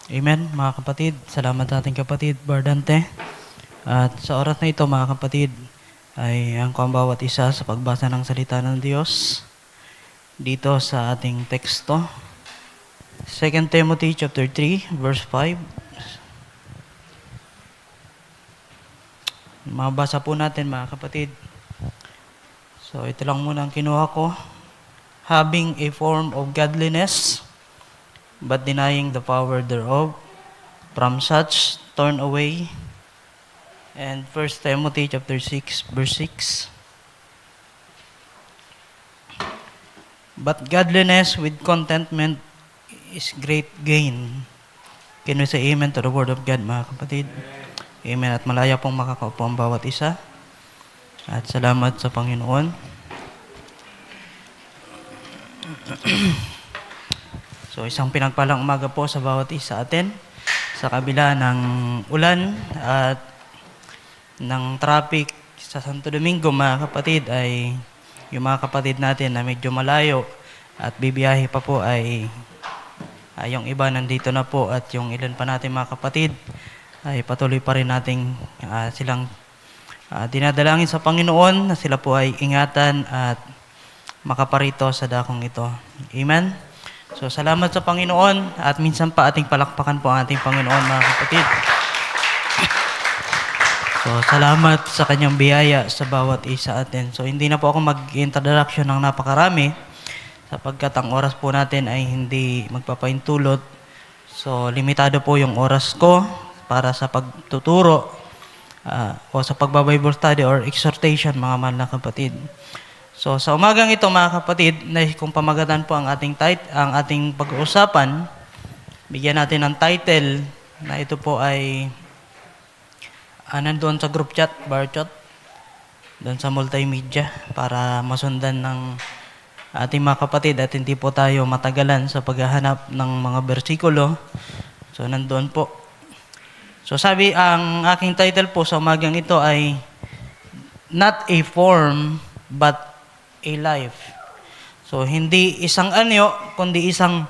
Amen, mga kapatid. Salamat sa ating kapatid, Bardante. At sa oras na ito, mga kapatid, ay ang bawat isa sa pagbasa ng salita ng Diyos dito sa ating teksto. 2 Timothy chapter 3, verse 5. Mabasa po natin, mga kapatid. So, ito lang muna ang kinuha ko. Having a form of godliness, but denying the power thereof, from such turn away. And 1 Timothy chapter 6, verse 6. But godliness with contentment is great gain. Can we say amen to the word of God, mga kapatid? Amen. At malaya pong makakaupo ang bawat isa. At salamat sa Panginoon. So, isang pinagpalang umaga po sa bawat isa atin. Sa kabila ng ulan at ng traffic sa Santo Domingo, mga kapatid, ay yung mga kapatid natin na medyo malayo at bibiyahe pa po ay yung iba nandito na po at yung ilan pa natin mga kapatid ay patuloy pa rin nating silang dinadalangin sa Panginoon na sila po ay ingatan at makaparito sa dakong ito. Amen? So, salamat sa Panginoon at minsan pa ating palakpakan po ang ating Panginoon, mga kapatid. So, salamat sa kanyang biyaya sa bawat isa atin. So, hindi na po ako mag-introduction ng napakarami sapagkat ang oras po natin ay hindi magpapaintulot. So, limitado po yung oras ko para sa pagtuturo o sa pagbabible study or exhortation, mga mahal na kapatid. So, sa umagang ito, mga kapatid, kung pamagatan po ang ating pag-uusapan, bigyan natin ng title na ito po ay nandoon sa group chat, bar chat, doon sa multimedia para masundan ng ating mga kapatid at hindi po tayo matagalan sa paghahanap ng mga bersikulo. So, nandoon po. So, sabi, ang aking title po sa umagang ito ay Not a Form, but a Life. So, hindi isang anyo, kundi isang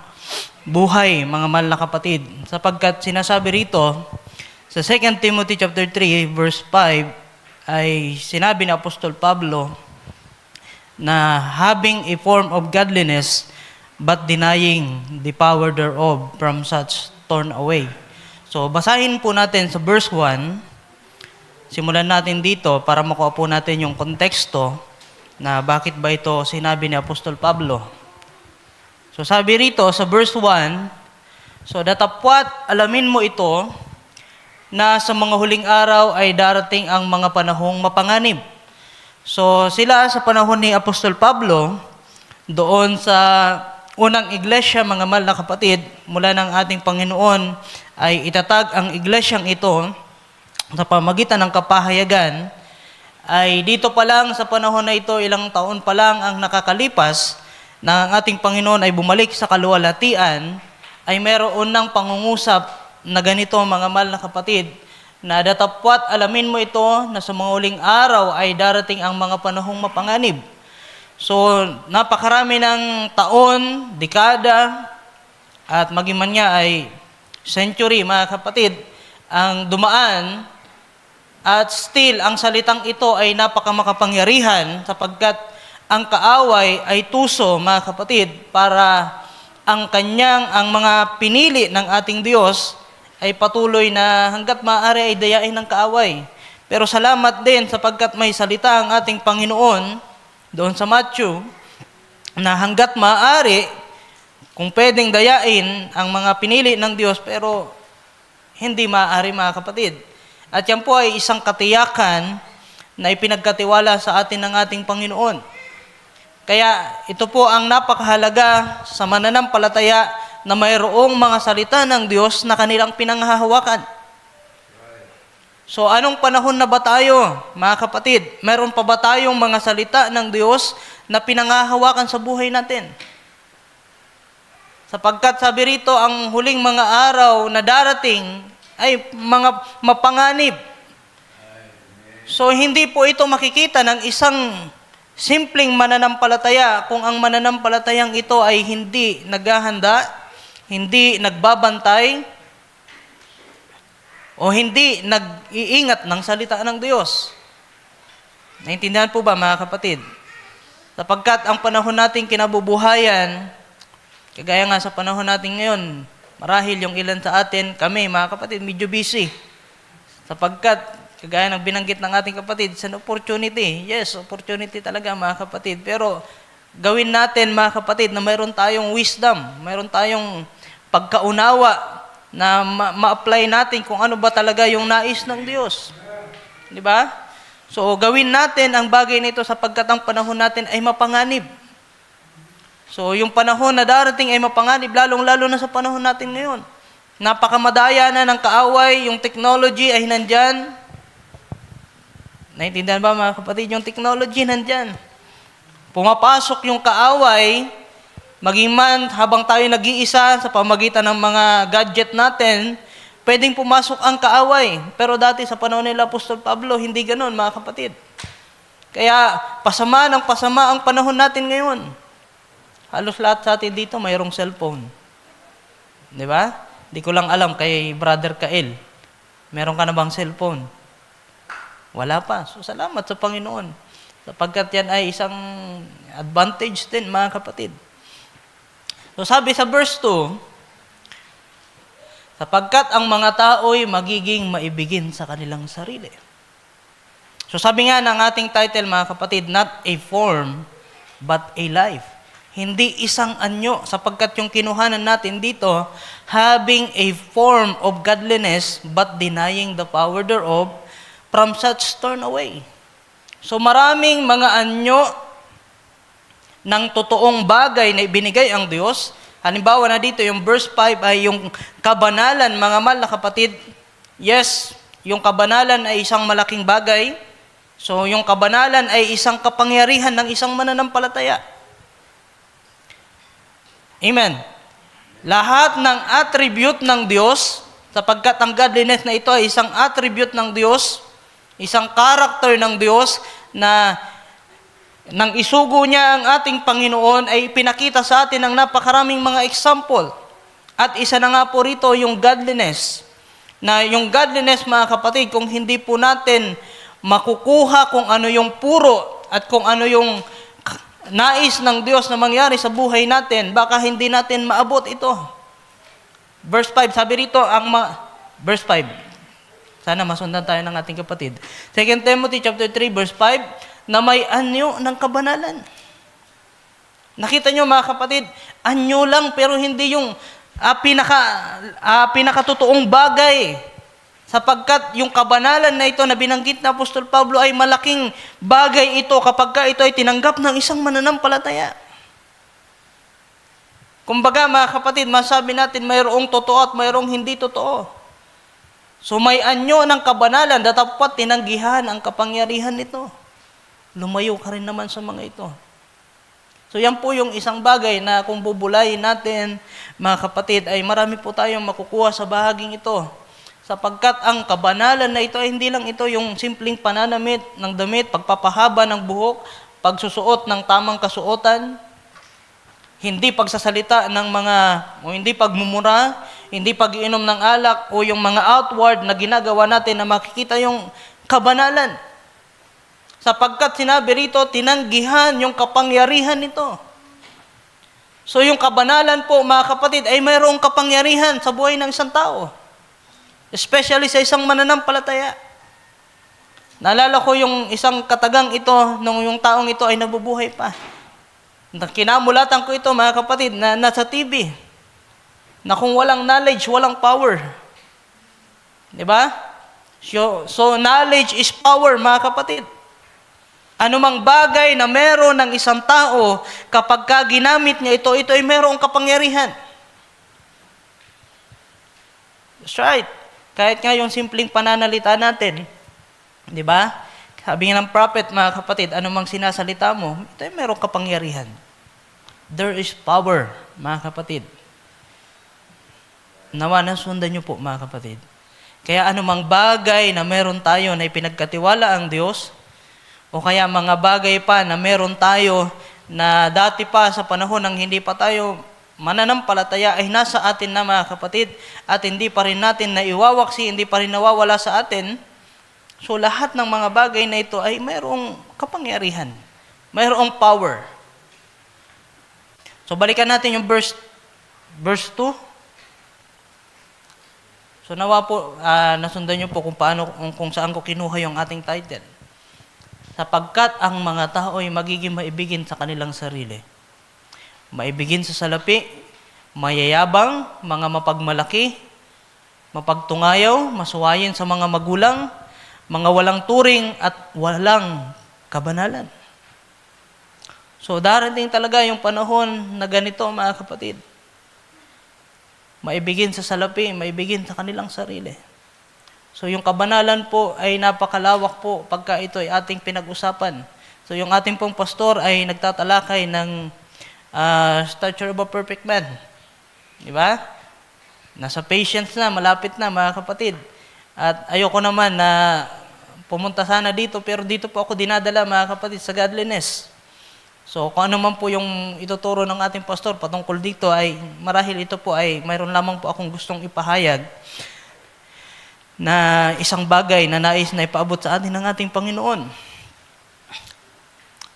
buhay, mga mahal na kapatid. Sapagkat sinasabi rito, sa 2 Timothy chapter 3, verse 5, ay sinabi ni Apostol Pablo na having a form of godliness, but denying the power thereof, from such turn away. So, basahin po natin sa verse 1. Simulan natin dito para makuha po natin yung konteksto na bakit ba ito sinabi ni Apostol Pablo. So, sabi rito sa verse 1, so datapwat alamin mo ito na sa mga huling araw ay darating ang mga panahong mapanganib. So, sila sa panahon ni Apostol Pablo, doon sa unang iglesia, mga mahal na kapatid, mula ng ating Panginoon, ay itatag ang iglesyang ito sa pamagitan ng kapahayagan, ay dito pa lang sa panahon na ito, ilang taon pa lang ang nakakalipas, na ang ating Panginoon ay bumalik sa kaluwalhatian, ay meron ng pangungusap na ganito, mga mahal na kapatid, na datapwat alamin mo ito na sa mga huling araw ay darating ang mga panahong mapanganib. So, napakarami ng taon, dekada, at maging man niya ay century, mga kapatid, ang dumaan, at still, ang salitang ito ay napakamakapangyarihan sapagkat ang kaaway ay tuso, mga kapatid, para ang mga pinili ng ating Diyos ay patuloy na hanggat maaari ay dayain ng kaaway. Pero salamat din sapagkat may salita ang ating Panginoon doon sa Matthew na hanggat maaari, kung pwedeng dayain ang mga pinili ng Diyos, pero hindi maaari, mga kapatid. At yan po ay isang katiyakan na ipinagkatiwala sa atin ng ating Panginoon. Kaya ito po ang napakahalaga sa mananampalataya na mayroong mga salita ng Diyos na kanilang pinanghahawakan. So, anong panahon na ba tayo, mga kapatid? Meron pa ba tayong mga salita ng Diyos na pinanghahawakan sa buhay natin? Sapagkat sabi rito, ang huling mga araw na darating ay mga mapanganib. So, hindi po ito makikita ng isang simpleng mananampalataya kung ang mananampalatayang ito ay hindi naghahanda, hindi nagbabantay, o hindi nag-iingat ng salita ng Diyos. Naintindihan po ba, mga kapatid? Sapagkat ang panahon nating kinabubuhayan, kagaya nga sa panahon natin ngayon, marahil yung ilan sa atin, kami, mga kapatid, medyo busy. Sapagkat, kagaya ng binanggit ng ating kapatid, it's an opportunity. Yes, opportunity talaga, mga kapatid. Pero, gawin natin, mga kapatid, na mayroon tayong wisdom, mayroon tayong pagkaunawa na ma-apply natin kung ano ba talaga yung nais ng Diyos. Di ba? So, gawin natin ang bagay nito sapagkat ang panahon natin ay mapanganib. So, yung panahon na darating ay mapanganib, lalong-lalo na sa panahon natin ngayon. Napakamadaya na ng kaaway, yung technology ay nandyan. Naintindihan ba, mga kapatid? Yung technology nandyan. Pumapasok yung kaaway, maging man habang tayo nag-iisa sa pamagitan ng mga gadget natin, pwedeng pumasok ang kaaway. Pero dati sa panahon nila Apostol Pablo, hindi ganoon, mga kapatid. Kaya pasama ng pasama ang panahon natin ngayon. Halos lahat sa atin dito mayroong cellphone. Di ba? Di ko lang alam kay Brother Kael. Meron ka na bang cellphone? Wala pa. So salamat sa Panginoon. Sapagkat yan ay isang advantage din, mga kapatid. So sabi sa verse 2, sapagkat ang mga tao'y magiging maibigin sa kanilang sarili. So sabi nga ng ating title, mga kapatid, not a form, but a life. Hindi isang anyo, sapagkat yung kinuhanan natin dito, having a form of godliness, but denying the power thereof, from such turn away. So maraming mga anyo ng totoong bagay na ibinigay ang Diyos. Halimbawa na dito, yung verse 5 ay yung kabanalan, mga mahal na kapatid. Yes, yung kabanalan ay isang malaking bagay. So yung kabanalan ay isang kapangyarihan ng isang mananampalataya. Amen. Lahat ng attribute ng Diyos, sapagkat ang godliness na ito ay isang attribute ng Diyos, isang character ng Diyos na nang isugo niya ang ating Panginoon ay pinakita sa atin ang napakaraming mga example. At isa na nga po rito yung godliness. Na yung godliness, mga kapatid, kung hindi po natin makukuha kung ano yung puro at kung ano yung nais ng Diyos na mangyari sa buhay natin, baka hindi natin maabot ito. Verse 5, sabi rito, verse 5, sana masundan tayo ng ating kapatid. 2 Timothy chapter 3, verse 5, na may anyo ng kabanalan. Nakita nyo, mga kapatid, anyo lang pero hindi yung pinakatotoong bagay. Sapagkat yung kabanalan na ito na binanggit na Apostol Pablo ay malaking bagay ito kapag ito ay tinanggap ng isang mananampalataya. Kumbaga, mga kapatid, masabi natin mayroong totoo at mayroong hindi totoo. So may anyo ng kabanalan, dapat tinanggihan ang kapangyarihan nito. Lumayo ka rin naman sa mga ito. So yan po yung isang bagay na kung bubulayin natin, mga kapatid, ay marami po tayong makukuha sa bahaging ito. Sapagkat ang kabanalan na ito ay hindi lang ito yung simpleng pananamit ng damit, pagpapahaba ng buhok, pagsusuot ng tamang kasuotan, hindi pagsasalita ng o hindi pagmumura, hindi pag-iinom ng alak o yung mga outward na ginagawa natin na makikita yung kabanalan. Sapagkat sinabi rito, tinanggihan yung kapangyarihan nito. So yung kabanalan po, mga kapatid, ay mayroong kapangyarihan sa buhay ng isang tao. Especially sa isang mananampalataya. Naalala ko yung isang katagang ito, nung yung taong ito ay nabubuhay pa. Kinamulatan ko ito, mga kapatid, na nasa TV. Na kung walang knowledge, walang power. Diba? So knowledge is power, mga kapatid. Anumang bagay na meron ng isang tao, kapag ginamit niya ito ay merong kapangyarihan. That's right. Kahit nga yung simpleng pananalita natin, di ba? Sabi nga ng prophet, mga kapatid, anumang sinasalita mo, ito ay merong kapangyarihan. There is power, mga kapatid. Nawa na sundan niyo po, mga kapatid. Kaya anumang bagay na meron tayo na ipinagkatiwala ang Diyos, o kaya mga bagay pa na meron tayo na dati pa sa panahon ng hindi pa tayo mananampalataya ay nasa atin na, mga kapatid, at hindi pa rin natin naiwawaksi, hindi pa rin nawawala sa atin. So lahat ng mga bagay na ito ay mayroong kapangyarihan, mayroong power. So balikan natin yung verse 2. So nawa po, nasundan niyo po kung saan ko kinuha yung ating title. Sapagkat ang mga tao ay magiging maibigin sa kanilang sarili. Maibigin sa salapi, mayayabang, mga mapagmalaki, mapagtungayaw, masuwayin sa mga magulang, mga walang turing at walang kabanalan. So darating talaga yung panahon na ganito, mga kapatid. Maibigin sa salapi, maibigin sa kanilang sarili. So yung kabanalan po ay napakalawak po pagka ito ay ating pinag-usapan. So yung ating pong pastor ay nagtatalakay ng stature of a perfect man. Di ba? Nasa patience na, malapit na, mga kapatid. At ayoko naman na pumunta sana dito, pero dito po ako dinadala, mga kapatid, sa godliness. So kung ano man po yung ituturo ng ating pastor patungkol dito ay marahil ito po ay mayroon lamang po akong gustong ipahayag na isang bagay na nais na ipaabot sa atin ng ating Panginoon.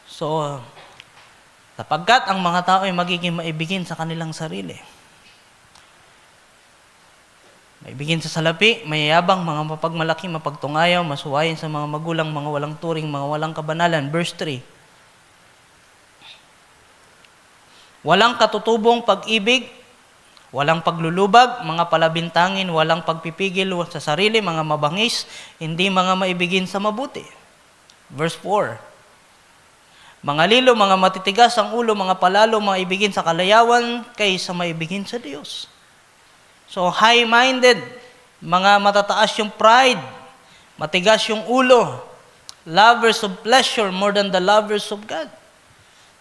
So, sapagkat ang mga tao ay magiging maibigin sa kanilang sarili. Maibigin sa salapi, mayayabang, mga mapagmalaki, mapagtungayaw, masuwayin sa mga magulang, mga walang turing, mga walang kabanalan. Verse 3. Walang katutubong pag-ibig, walang paglulubag, mga palabintangin, walang pagpipigil sa sarili, mga mabangis, hindi mga maibigin sa mabuti. Verse 4. Mga lilo, mga matitigas ang ulo, mga palalo, mga ibigin sa kalayawan, kaysa maibigin sa Diyos. So, high-minded, mga matataas yung pride, matigas yung ulo, lovers of pleasure more than the lovers of God.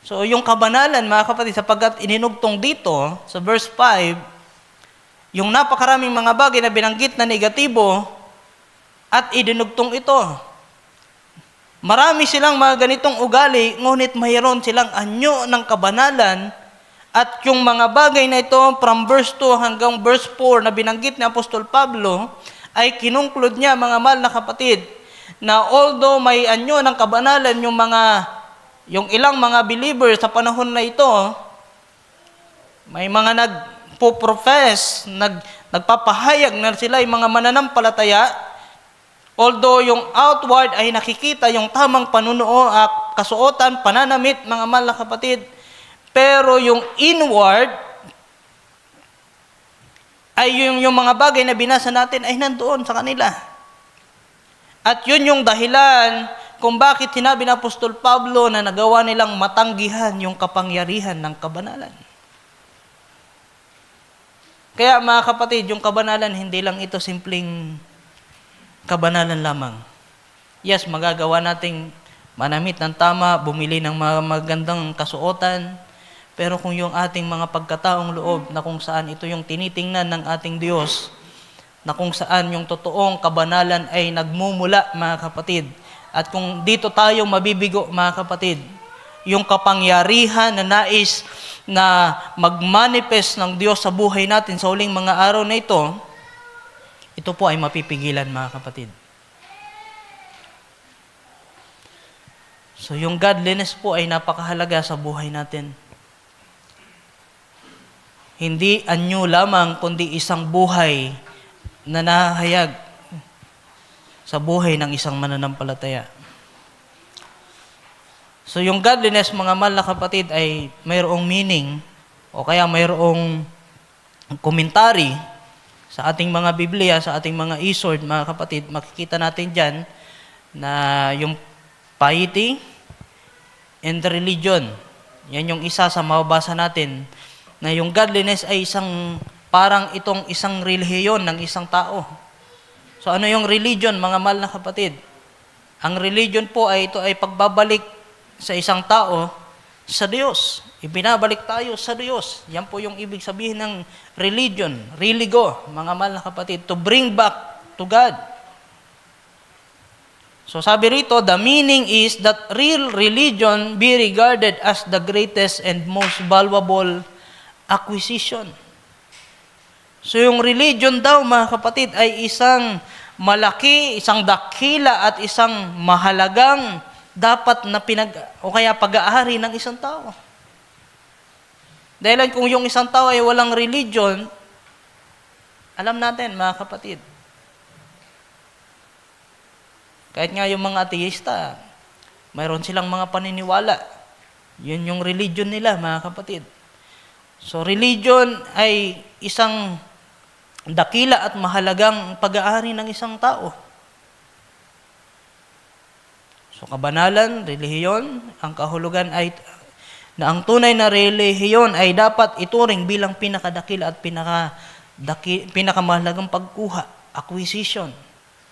So, yung kabanalan, mga kapatid, sapagkat ininugtong dito, sa verse 5, yung napakaraming mga bagay na binanggit na negatibo, at idinugtong ito. Marami silang mga ganitong ugali, ngunit mayroon silang anyo ng kabanalan, at yung mga bagay na ito, from verse 2 hanggang verse 4 na binanggit ni Apostol Pablo, ay kinungklud niya, mga mahal na kapatid, na although may anyo ng kabanalan yung ilang mga believer sa panahon na ito, may mga nagpo-profess, nagpapahayag na sila ay mga mananampalataya, although yung outward ay nakikita yung tamang panunuo at kasuotan, pananamit, mga mahal na kapatid, pero yung inward ay yung mga bagay na binasa natin ay nandoon sa kanila. At yun yung dahilan kung bakit sinabi ng Apostol Pablo na nagawa nilang matanggihan yung kapangyarihan ng kabanalan. Kaya mga kapatid, yung kabanalan, hindi lang ito simpleng kabanalan lamang. Yes, magagawa nating manamit ng tama, bumili ng mga magandang kasuotan, pero kung yung ating mga pagkataong loob na kung saan ito yung tinitingnan ng ating Diyos, na kung saan yung totoong kabanalan ay nagmumula, mga kapatid, at kung dito tayo mabibigo, mga kapatid, yung kapangyarihan na nais na magmanifest ng Diyos sa buhay natin sa huling mga araw na ito po ay mapipigilan, mga kapatid. So yung godliness po ay napakahalaga sa buhay natin. Hindi anyo lamang, kundi isang buhay na nahayag sa buhay ng isang mananampalataya. So yung godliness, mga mahal na kapatid, ay mayroong meaning o kaya mayroong commentary sa ating mga Biblia, sa ating mga e-sword, mga kapatid. Makikita natin dyan na yung piety and religion. Yan yung isa sa mababasa natin, na yung godliness ay parang isang relihiyon ng isang tao. So ano yung religion, mga mahal na kapatid? Ang religion po ay ito ay pagbabalik sa isang tao sa Diyos. Ibinabalik tayo sa Diyos. Yan po yung ibig sabihin ng religion, religo, mga mahal na kapatid, to bring back to God. So sabi rito, the meaning is that real religion be regarded as the greatest and most valuable acquisition. So yung religion daw, mga kapatid, ay isang malaki, isang dakila at isang mahalagang dapat na o kaya pag-aari ng isang tao. Dahil kung yung isang tao ay walang religion, alam natin, mga kapatid, kahit nga yung mga ateista, mayroon silang mga paniniwala. Yun yung religion nila, mga kapatid. So, religion ay isang dakila at mahalagang pag-aari ng isang tao. So, kabanalan, relihiyon, ang kahulugan ay na ang tunay na relihiyon ay dapat ituring bilang pinakadakila at pinakamahalagang pagkuha, acquisition.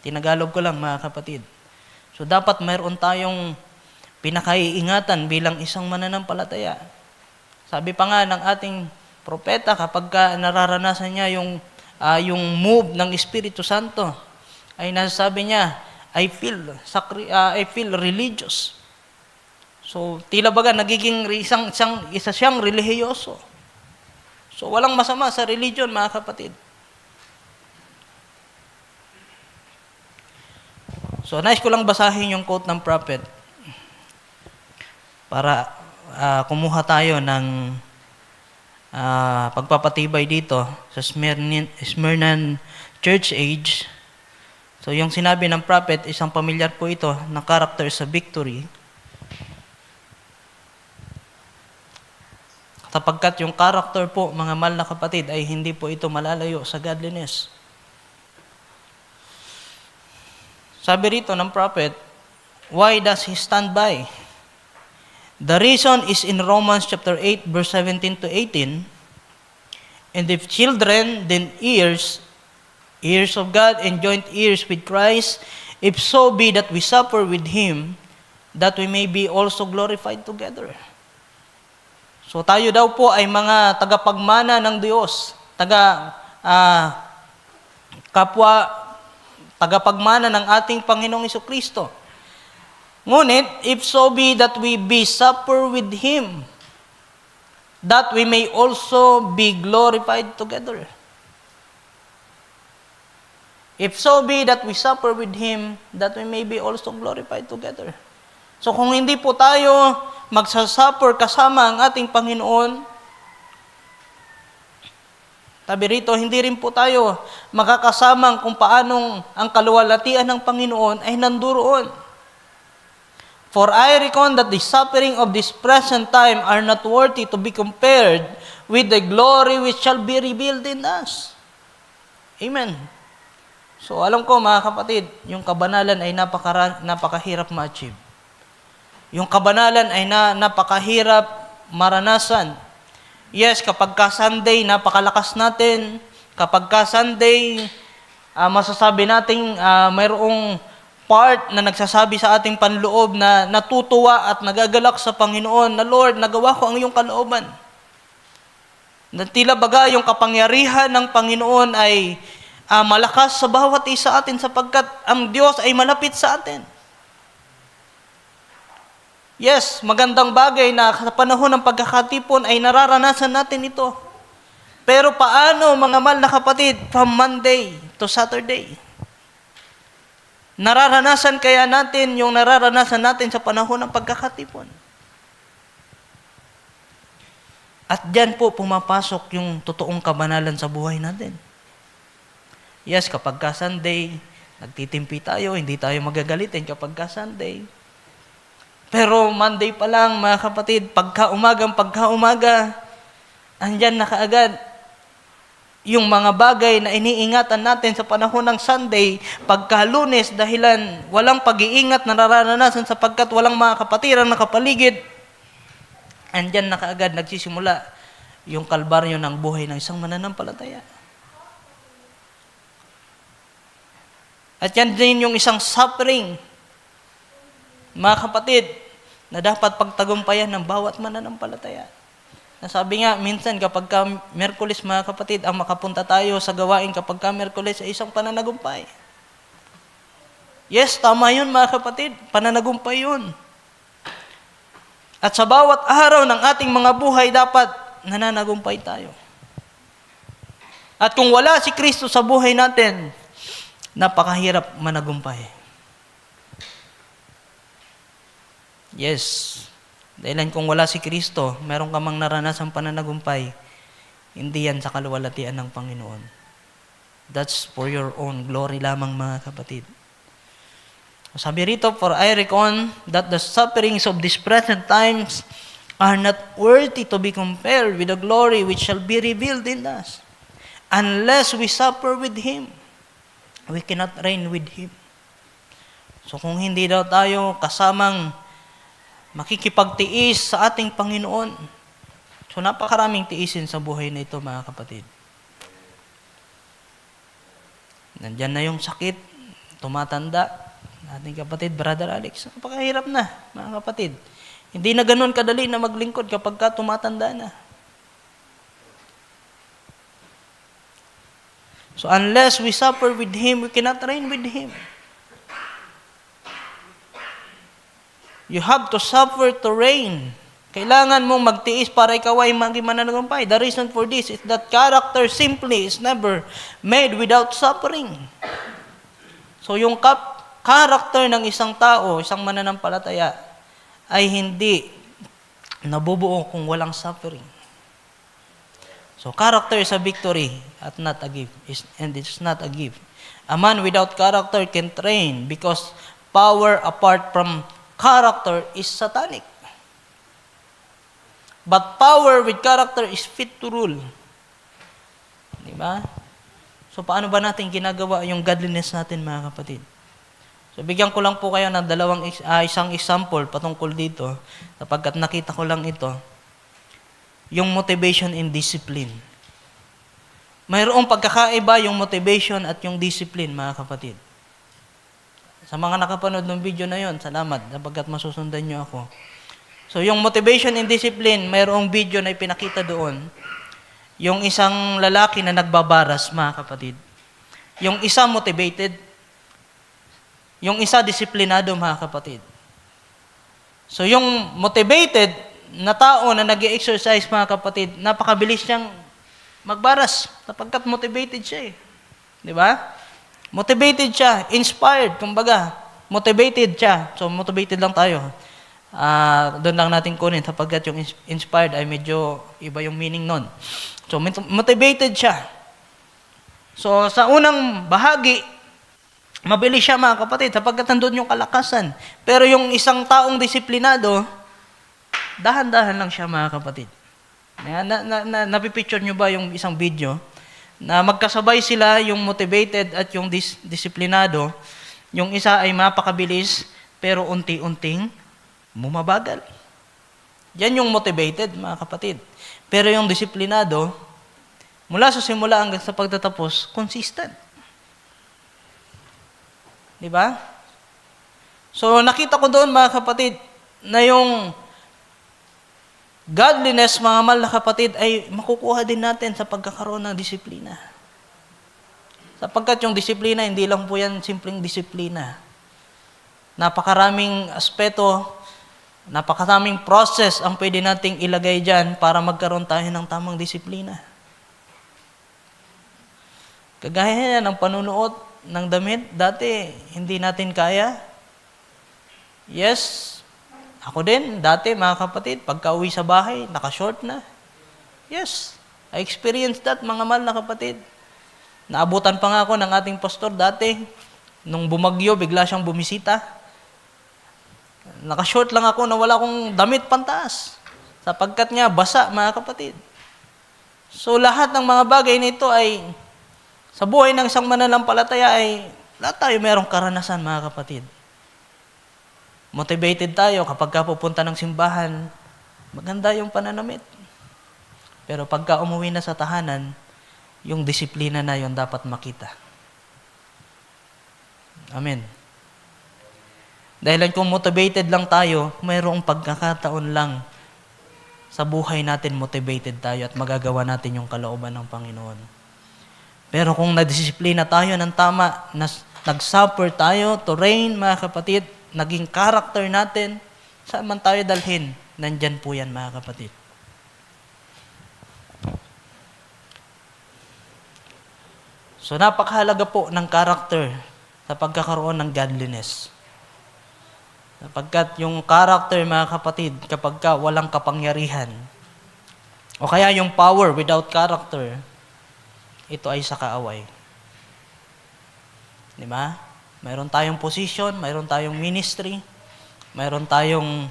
Tinagalog ko lang, mga kapatid. So, dapat mayroon tayong pinakaiingatan bilang isang mananampalataya. Sabi pa nga ng ating propeta, kapag nararanasan niya yung move ng Espiritu Santo, ay nasasabi niya, I feel religious. So, tila baga, nagiging isa siyang relihiyoso. So, walang masama sa religion, mga kapatid. So, nais ko lang basahin yung quote ng prophet para kumuha tayo ng pagpapatibay dito sa Smyrna Church Age. So, yung sinabi ng prophet, isang pamilyar po ito na character sa victory. Sapagkat yung character po, mga mahal na kapatid, ay hindi po ito malalayo sa godliness. Sabi rito ng prophet, why does he stand by? The reason is in Romans chapter 8, verse 17 to 18. And if children, then heirs of God and joint heirs with Christ, if so be that we suffer with him, that we may be also glorified together. So tayo daw po ay mga tagapagmana ng Diyos, tagapagmana ng ating Panginoong Jesucristo. Ngunit, if so be that we be suffer with him, that we may also be glorified together. If so be that we suffer with him, that we may be also glorified together. So kung hindi po tayo magsasuffer kasama ang ating Panginoon, sabi rito, hindi rin po tayo makakasamang kung paanong ang kaluwalhatian ng Panginoon ay nanduroon. For I reckon that the suffering of this present time are not worthy to be compared with the glory which shall be revealed in us. Amen. So alam ko, mga kapatid, yung kabanalan ay napakahirap ma-achieve. Yung kabanalan ay napakahirap maranasan. Yes, kapag ka Sunday, napakalakas natin. Kapag ka Sunday, masasabi natin mayroong part na nagsasabi sa ating panloob na natutuwa at nagagalak sa Panginoon na, Lord, nagawa ko ang iyong kalooban. Na tila baga yung kapangyarihan ng Panginoon ay malakas sa bawat isa atin sapagkat ang Diyos ay malapit sa atin. Yes, magandang bagay na sa panahon ng pagkakatipon ay nararanasan natin ito. Pero paano, mga mahal na kapatid, from Monday to Saturday? Nararanasan kaya natin yung nararanasan natin sa panahon ng pagkakatipon? At diyan po pumapasok yung totoong kabanalan sa buhay natin. Yes, kapag ka Sunday, nagtitimpi tayo, hindi tayo magagalitin kapag ka Sunday. Pero Monday pa lang, mga kapatid, pagka-umaga, andyan na kaagad yung mga bagay na iniingatan natin sa panahon ng Sunday, pagka-Lunes, dahilan walang pag-iingat na nararanasan sapagkat walang mga kapatiran na kapaligid, andyan na kaagad nagsisimula yung kalbaryo ng buhay ng isang mananampalataya. At yan din yung isang suffering, mga kapatid, na dapat pagtagumpayan ng bawat mananampalataya. Nasabi nga, minsan kapag ka Miyerkules, mga kapatid, ang makapunta tayo sa gawain kapag ka Miyerkules ay isang pananagumpay. Yes, tama yun, mga kapatid, pananagumpay yun. At sa bawat araw ng ating mga buhay, dapat nananagumpay tayo. At kung wala si Kristo sa buhay natin, napakahirap managumpay. Yes. Dahil kung wala si Kristo, meron ka mang naranasang pananagumpay, hindi yan sa kaluwalhatian ng Panginoon. That's for your own glory lamang, mga kapatid. Sabi rito, for I reckon that the sufferings of these present times are not worthy to be compared with the glory which shall be revealed in us. Unless we suffer with Him, we cannot reign with Him. So kung hindi daw tayo kasamang makikipagtiis sa ating Panginoon, so napakaraming tiisin sa buhay na ito, mga kapatid. Nandyan na yung sakit, tumatanda, ating kapatid, Brother Alex. Napakahirap na, mga kapatid. Hindi na ganun kadali na maglingkod kapag ka tumatanda na. So unless we suffer with Him, we cannot reign with Him. You have to suffer to reign. Kailangan mong magtiis para ikaw ay maging mananagumpay. The reason for this is that character simply is never made without suffering. So yung character ng isang tao, isang mananampalataya, ay hindi nabubuo kung walang suffering. So character is a victory at not a gift, and it's not a gift. A man without character can train because power apart from character is satanic. But power with character is fit to rule. Di ba? So paano ba natin ginagawa yung godliness natin, mga kapatid? So bigyan ko lang po kayo ng isang example patungkol dito, sapagkat nakita ko lang ito. Yung motivation and discipline. Mayroong pagkakaiba yung motivation at yung discipline, mga kapatid. Sa mga nakapanood ng video na yon, salamat, sapagkat masusundan nyo ako. So yung motivation and discipline, mayroong video na ipinakita doon. Yung isang lalaki na nagbabaras, mga kapatid. Yung isa motivated. Yung isa disiplinado, mga kapatid. So yung motivated na tao na nag-exercise, mga kapatid, napakabilis niyang magbaras sapagkat motivated siya eh. Di ba? Motivated siya, inspired, kumbaga, motivated siya. So motivated lang tayo. Doon lang natin kunin sapagkat yung inspired ay medyo iba yung meaning nun. So motivated siya. So sa unang bahagi, mabilis siya, mga kapatid, sapagkat nandun yung kalakasan. Pero yung isang taong disiplinado, dahan-dahan lang siya, mga kapatid. Napipicture nyo ba yung isang video? Na magkasabay sila, yung motivated at yung disiplinado. Yung isa ay mapakabilis, pero unti-unting bumabagal. Yan yung motivated, mga kapatid. Pero yung disiplinado, mula sa simula hanggang sa pagtatapos, consistent. Di ba? So, nakita ko doon, mga kapatid, na yung godliness, mga mahal na kapatid, ay makukuha din natin sa pagkakaroon ng disiplina. Sapagkat yung disiplina, hindi lang po yan simpleng disiplina. Napakaraming aspeto, napakaraming process ang pwede nating ilagay dyan para magkaroon tayo ng tamang disiplina. Kagaya ng panunuot ng damit, dati hindi natin kaya. Yes, ako din, dati mga kapatid, pagka uwi sa bahay, naka-short na. Yes, I experienced that, mga mahal na kapatid. Naabutan pa nga ako ng ating pastor dati, nung bumagyo, bigla siyang bumisita. Naka-short lang ako na wala akong damit pantaas. Sapagkat nga, basa, mga kapatid. So lahat ng mga bagay nito ay, sa buhay ng isang mananampalataya ay, lahat tayo mayroong karanasan, mga kapatid. Motivated tayo kapag ka pupunta ng simbahan, maganda yung pananamit. Pero pagka umuwi na sa tahanan, yung disiplina na yon dapat makita. Amen. Dahil kung motivated lang tayo, mayroong pagkakataon lang sa buhay natin motivated tayo at magagawa natin yung kalooban ng Panginoon. Pero kung nadisiplina tayo ng tama, nag-suffer tayo to reign, mga kapatid, naging character natin, saan man tayo dalhin, nandyan po yan, mga kapatid. So napakahalaga po ng character sa pagkakaroon ng godliness. Sapagkat yung character, mga kapatid, kapag walang kapangyarihan, o kaya yung power without character, ito ay sa kaaway. Di ba? Mayroon tayong position, mayroon tayong ministry, mayroon tayong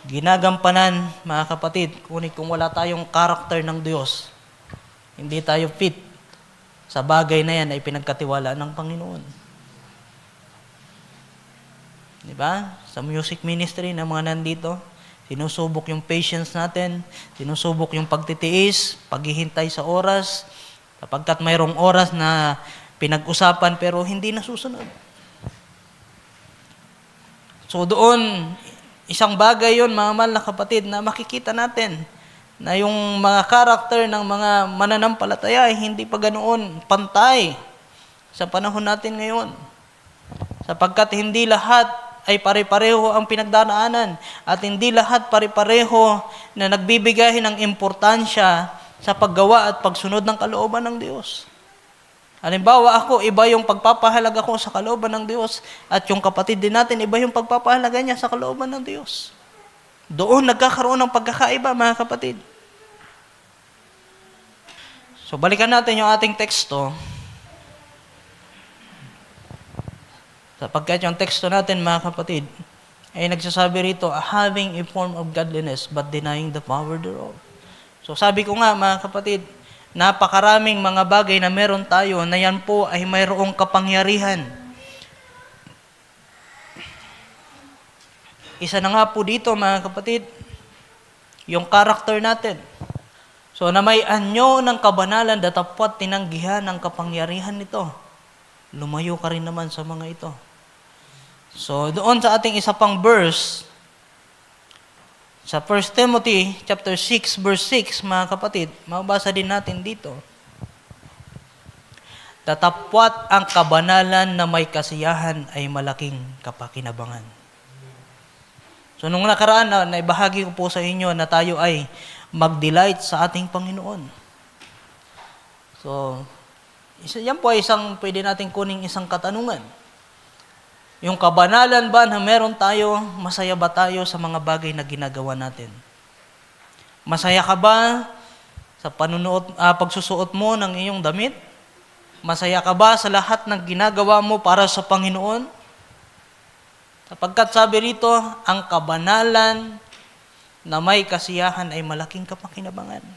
ginagampanan, mga kapatid, ngunit kung wala tayong character ng Diyos, hindi tayo fit sa bagay na yan ay pinagkatiwala ng Panginoon. Di ba? Sa music ministry ng mga nandito, sinusubok yung patience natin, sinusubok yung pagtitiis, paghihintay sa oras, sapagkat mayroong oras na pinag-usapan pero hindi nasusunod. So doon, isang bagay yun, mga mahal na kapatid, na makikita natin na yung mga karakter ng mga mananampalataya ay hindi pa ganoon pantay sa panahon natin ngayon. Sapagkat hindi lahat ay pare-pareho ang pinagdaraanan at hindi lahat pare-pareho na nagbibigay ng importansya sa paggawa at pagsunod ng kalooban ng Diyos. Halimbawa ako, iba yung pagpapahalaga ko sa kalooban ng Diyos at yung kapatid din natin, iba yung pagpapahalaga niya sa kalooban ng Diyos. Doon nagkakaroon ng pagkakaiba, mga kapatid. So balikan natin yung ating teksto. Sapagkat yung teksto natin, mga kapatid, ay nagsasabi rito, having a form of godliness, but denying the power thereof. So sabi ko nga, mga kapatid, napakaraming mga bagay na meron tayo na yan po ay mayroong kapangyarihan. Isa na nga po dito, mga kapatid, yung character natin. So na may anyo ng kabanalan, datapwat tinanggihan ng kapangyarihan nito. Lumayo ka rin naman sa mga ito. So, doon sa ating isa pang verse, sa 1 Timothy chapter 6, verse 6, mga kapatid, mabasa din natin dito. Tatapwat ang kabanalan na may kasiyahan ay malaking kapakinabangan. So, nung nakaraan, naibahagi ko po sa inyo na tayo ay mag-delight sa ating Panginoon. So, yan po ay pwede natin kuning isang katanungan. Yung kabanalan ba na meron tayo, masaya ba tayo sa mga bagay na ginagawa natin? Masaya ka ba sa pagsusuot mo ng iyong damit? Masaya ka ba sa lahat ng ginagawa mo para sa Panginoon? Sapagkat sabi rito, ang kabanalan na may kasiyahan ay malaking kapakinabangan.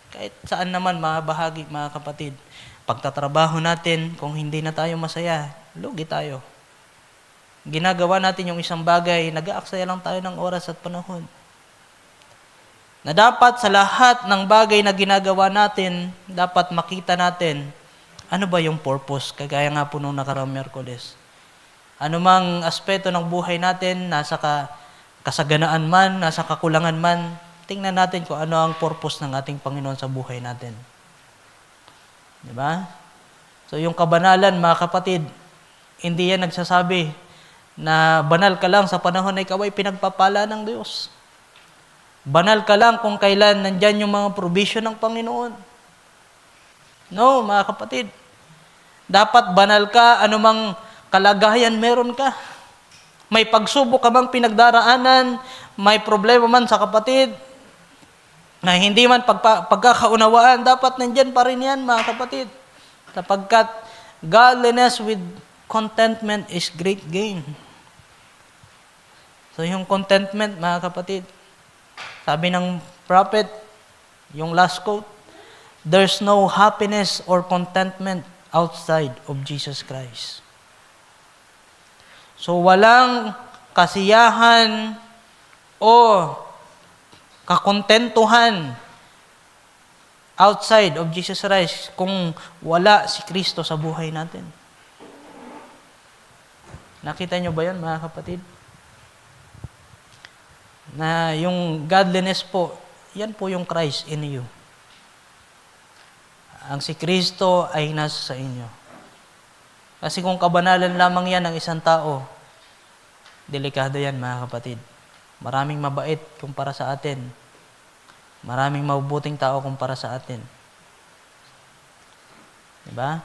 Kahit saan naman mga bahagi, mga kapatid, pagtatrabaho natin, kung hindi na tayo masaya, lugi tayo. Ginagawa natin yung isang bagay, nag-aaksaya lang tayo ng oras at panahon. Na dapat sa lahat ng bagay na ginagawa natin, dapat makita natin, ano ba yung purpose? Kagaya nga po nung nakaraang Miyerkules. Ano mang aspeto ng buhay natin, nasa kasaganaan man, nasa kakulangan man, tingnan natin kung ano ang purpose ng ating Panginoon sa buhay natin. Di ba? So yung kabanalan, mga kapatid, hindi yan nagsasabi na banal ka lang sa panahon na ikaw ay pinagpapala ng Diyos. Banal ka lang kung kailan nandyan yung mga provision ng Panginoon. No, mga kapatid. Dapat banal ka, anumang kalagayan meron ka. May pagsubok ka bang pinagdaraanan, may problema man sa kapatid, na hindi man pagkakaunawaan, dapat nandyan pa rin yan, mga kapatid. Sapagkat godliness with contentment is great gain. So yung contentment, mga kapatid, sabi ng prophet, yung last quote, there's no happiness or contentment outside of Jesus Christ. So walang kasiyahan o kakontentuhan outside of Jesus Christ kung wala si Kristo sa buhay natin. Nakita nyo ba yan, mga kapatid? Na yung godliness po, yan po yung Christ in you. Ang si Kristo ay nasa sa inyo. Kasi kung kabanalan lamang yan ng isang tao, delikado yan, mga kapatid. Maraming mabait kumpara sa atin. Maraming mabubuting tao kumpara sa atin. Diba?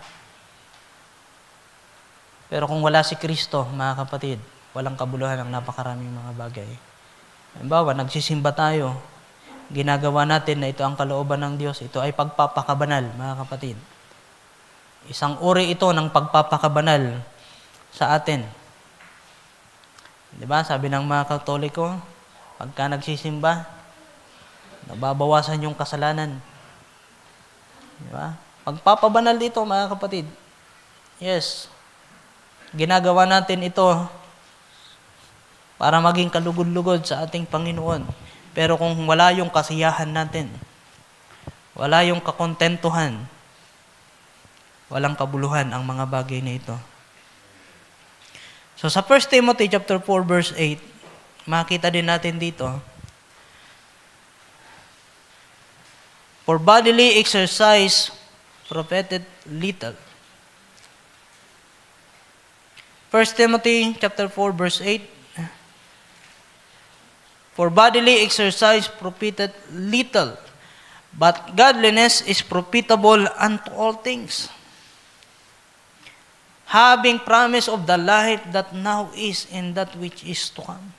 Pero kung wala si Kristo, mga kapatid, walang kabuluhan ang napakaraming mga bagay. Halimbawa, nagsisimba tayo, ginagawa natin na ito ang kalooban ng Diyos, ito ay pagpapakabanal, mga kapatid. Isang uri ito ng pagpapakabanal sa atin. Diba? Sabi ng mga Katoliko, pagka nagsisimba, nababawasan yung kasalanan. Diba? Pagpapabanal dito, mga kapatid. Yes. Ginagawa natin ito para maging kalugod-lugod sa ating Panginoon. Pero kung wala yung kasiyahan natin, wala yung kakontentuhan, walang kabuluhan ang mga bagay na ito. So sa 1 Timothy chapter 4 verse 8, makita din natin dito, for bodily exercise profited little. 1 Timothy chapter 4 verse 8, for bodily exercise profited little, but godliness is profitable unto all things, having promise of the life that now is and that which is to come.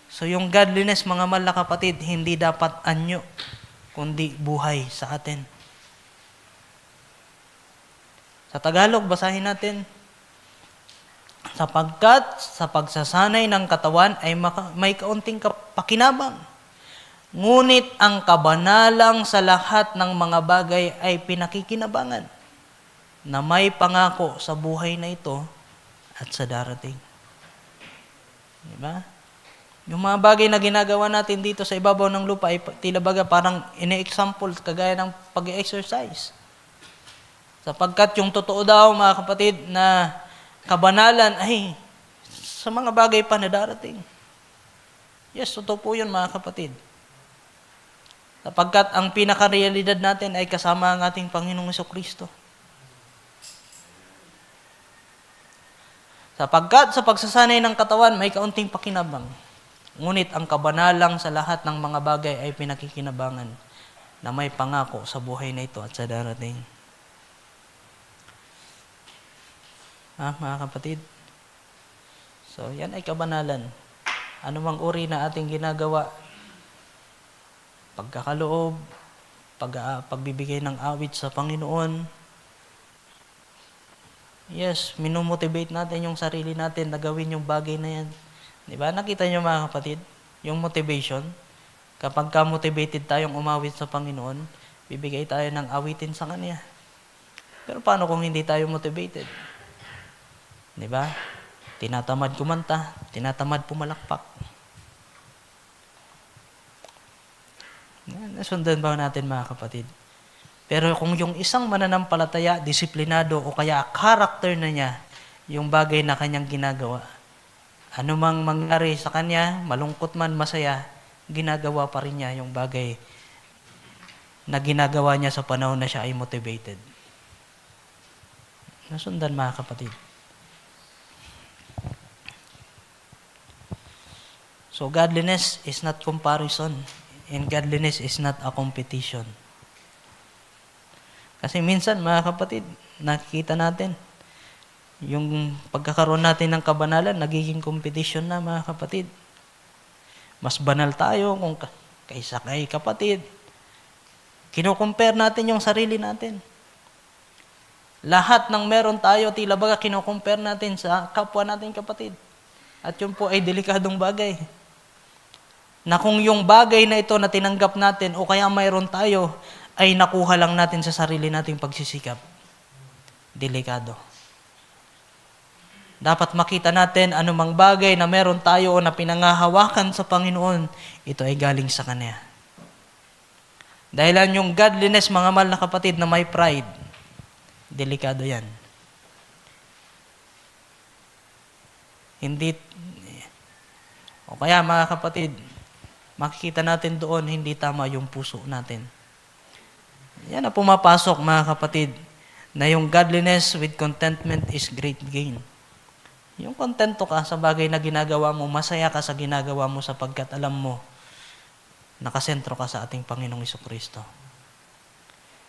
So yung godliness, mga mahal na kapatid, hindi dapat anyo, kundi buhay sa atin. Sa Tagalog, basahin natin, sapagkat sa pagsasanay ng katawan ay may kaunting pakinabang, ngunit ang kabanalang sa lahat ng mga bagay ay pinakikinabangan, na may pangako sa buhay na ito at sa darating. Diba? Yung mga bagay na ginagawa natin dito sa ibabaw ng lupa ay tila baga parang ine-example kagaya ng pag-exercise. Sapagkat yung totoo daw, mga kapatid, na kabanalan ay sa mga bagay pa na darating. Yes, totoo po yun, mga kapatid. Sapagkat ang pinaka-realidad natin ay kasama ang ating Panginoong Jesucristo. Sapagkat sa pagsasanay ng katawan, may kaunting pakinabang. Ngunit ang kabanalang sa lahat ng mga bagay ay pinakikinabangan, na may pangako sa buhay na ito at sa darating. Mga kapatid? So, yan ay kabanalan. Ano mang uri na ating ginagawa, pagkakaloob, pagbibigay ng awit sa Panginoon, yes, minomotivate natin yung sarili natin na gawin yung bagay na yan. Diba? Nakita nyo, mga kapatid, yung motivation. Kapag ka-motivated tayong umawit sa Panginoon, bibigay tayo ng awitin sa Kanya. Pero paano kung hindi tayo motivated? Diba? Tinatamad kumanta, tinatamad pumalakpak. Nasundan ba natin, mga kapatid? Pero kung yung isang mananampalataya, disiplinado o kaya karakter na niya, yung bagay na kanyang ginagawa, anumang mangyari sa kanya, malungkot man, masaya, ginagawa pa rin niya yung bagay na ginagawa niya sa panahon na siya ay motivated. Nasundan, mga kapatid. So, godliness is not comparison, and godliness is not a competition. Kasi minsan, mga kapatid, nakikita natin, yung pagkakaroon natin ng kabanalan, nagiging competition na, mga kapatid. Mas banal tayo kung kaysa kay kapatid. Kino-compare natin yung sarili natin. Lahat ng meron tayo, tila baga kino-compare natin sa kapwa natin kapatid. At yun po ay delikadong bagay. Na kung yung bagay na ito na tinanggap natin o kaya mayroon tayo, ay nakuha lang natin sa sarili nating pagsisikap. Delikado. Dapat makita natin anumang bagay na meron tayo o na pinangahawakan sa Panginoon, ito ay galing sa Kanya. Dahilan yung godliness, mga mahal na kapatid, na may pride, delikado yan. Hindi, o kaya mga kapatid, makikita natin doon, hindi tama yung puso natin. Yan na pumapasok, mga kapatid, na yung godliness with contentment is great gain. Yung kontento ka sa bagay na ginagawa mo, masaya ka sa ginagawa mo sapagkat alam mo, nakasentro ka sa ating Panginoong Jesucristo.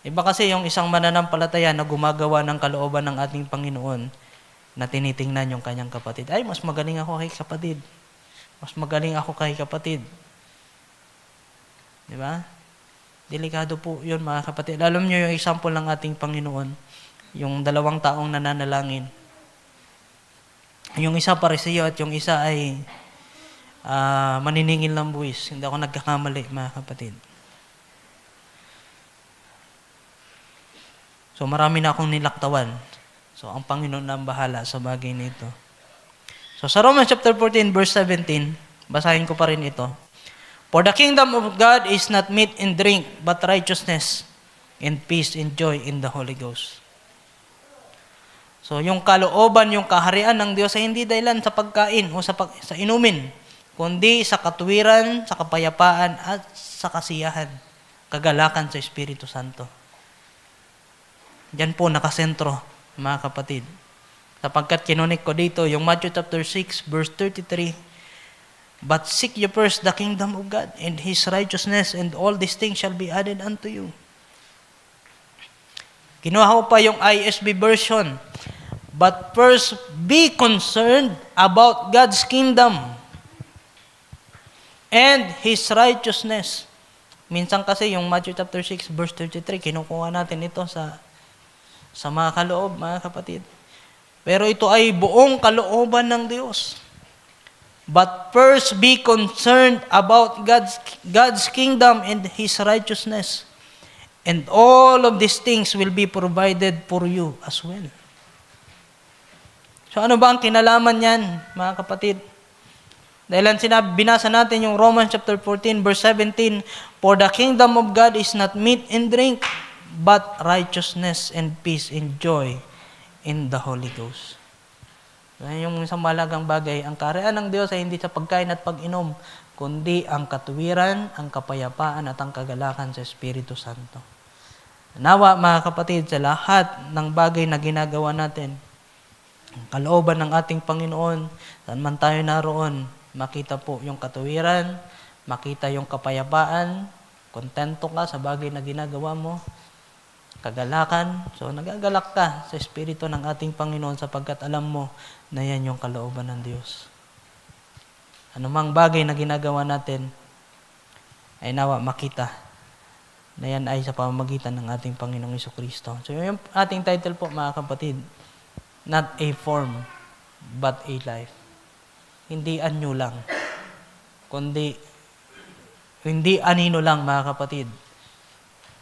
Iba kasi yung isang mananampalataya na gumagawa ng kalooban ng ating Panginoon na tinitingnan yung kanyang kapatid. Ay, mas magaling ako kay kapatid. Mas magaling ako kay kapatid. Di ba? Delikado po yun, mga kapatid. Alam niyo yung example ng ating Panginoon, yung 2 taong nananalangin. Yung isa Pariseo at yung isa ay maniningil ng buwis. Hindi ako nagkakamali, mga kapatid. So marami na akong nilaktawan. So ang Panginoon na ang bahala sa bagay nito. So sa Romans chapter 14 verse 17, basahin ko pa rin ito. For the kingdom of God is not meat and drink, but righteousness and peace and joy in the Holy Ghost. So yung kalooban, yung kaharian ng Diyos ay hindi dahilan sa pagkain o sa inumin, kundi sa katuwiran, sa kapayapaan at sa kasiyahan, kagalakan sa Espiritu Santo. Diyan po nakasentro, mga kapatid. Sapagkat kinunik ko dito yung Matthew chapter 6 verse 33, but seek ye first the kingdom of God and His righteousness, and all these things shall be added unto you. Kinuha ko pa yung ISB version. But first, be concerned about God's kingdom and His righteousness. Minsan kasi yung Matthew chapter 6 verse 33, kinukuha natin ito sa mga kaloob, mga kapatid. Pero ito ay buong kalooban ng Diyos. But first, be concerned about God's kingdom and His righteousness. And all of these things will be provided for you as well. So ano ba ang kinalaman niyan, mga kapatid? Dahil binasa natin yung Romans chapter 14 verse 17, for the kingdom of God is not meat and drink, but righteousness and peace and joy in the Holy Ghost. Yung isang malagang bagay, ang kaharian ng Diyos ay hindi sa pagkain at pag-inom, kundi ang katuwiran, ang kapayapaan at ang kagalakan sa Espiritu Santo. Nawa, mga kapatid, sa lahat ng bagay na ginagawa natin, ang kalooban ng ating Panginoon, saan man tayo naroon, makita po yung katuwiran, makita yung kapayapaan, kontento ka sa bagay na ginagawa mo, kagalakan. So, nagagalak ka sa Espiritu ng ating Panginoon sapagkat alam mo na yan yung kalooban ng Diyos. Anumang bagay na ginagawa natin ay nawa makita na yan ay sa pamamagitan ng ating Panginoong Jesucristo. So, yung ating title po, mga kapatid, not a form, but a life. Hindi anyo lang, kundi hindi anino lang, mga kapatid,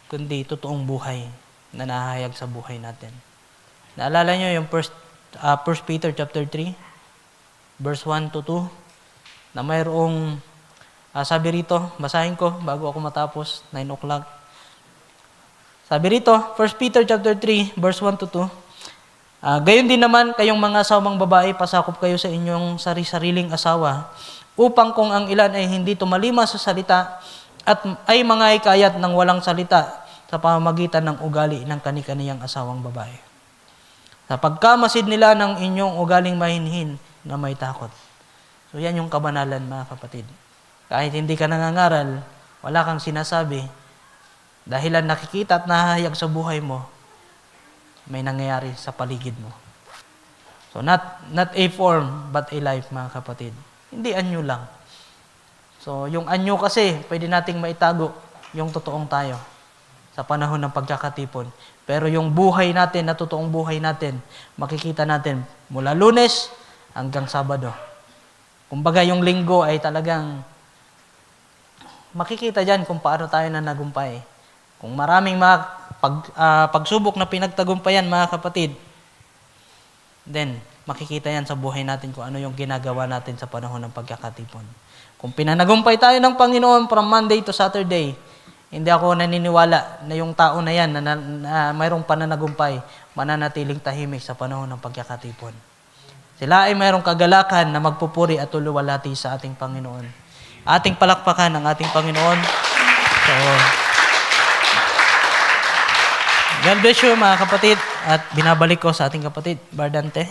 kundi totoong buhay na nahahayag sa buhay natin. Naalala nyo yung 1 Peter chapter 3, verse 1 to 2, na mayroong, sabi rito, basahin ko bago ako matapos, 9 o'clock. Sabi rito, 1 Peter chapter 3, verse 1 to 2, gayon din naman kayong mga asawang babae, pasakop kayo sa inyong sariling asawa, upang kung ang ilan ay hindi tumalima sa salita, at ay mga hikayat ng walang salita sa pamamagitan ng ugali ng kani-kaniyang asawang babae. Sa pagkamasid nila ng inyong ugaling mahinhin na may takot. So yan yung kabanalan, mga kapatid. Kahit hindi ka nangangaral, wala kang sinasabi, dahilan nakikita at nahahayag sa buhay mo, may nangyayari sa paligid mo. So not a form, but a life, mga kapatid. Hindi anyo lang. So yung anyo kasi, pwede nating maitago yung totoong tayo sa panahon ng pagkakatipon. Pero yung buhay natin, na totoong buhay natin, makikita natin mula Lunes hanggang Sabado. Kumbaga yung linggo ay talagang makikita dyan kung paano tayo na nagumpay. Kung maraming mga pagsubok na pinagtagumpayan, mga kapatid, then makikita yan sa buhay natin kung ano yung ginagawa natin sa panahon ng pagkakatipon. Kung pinanagumpay tayo ng Panginoon from Monday to Saturday, hindi ako naniniwala na yung tao na yan na mayroong pananagumpay, mananatiling tahimik sa panahon ng pagkakatipon. Sila ay mayroong kagalakan na magpupuri at tuluwalhati sa ating Panginoon. Ating palakpakan ang ating Panginoon. So, God bless you, mga kapatid. At binabalik ko sa ating kapatid, Bardante.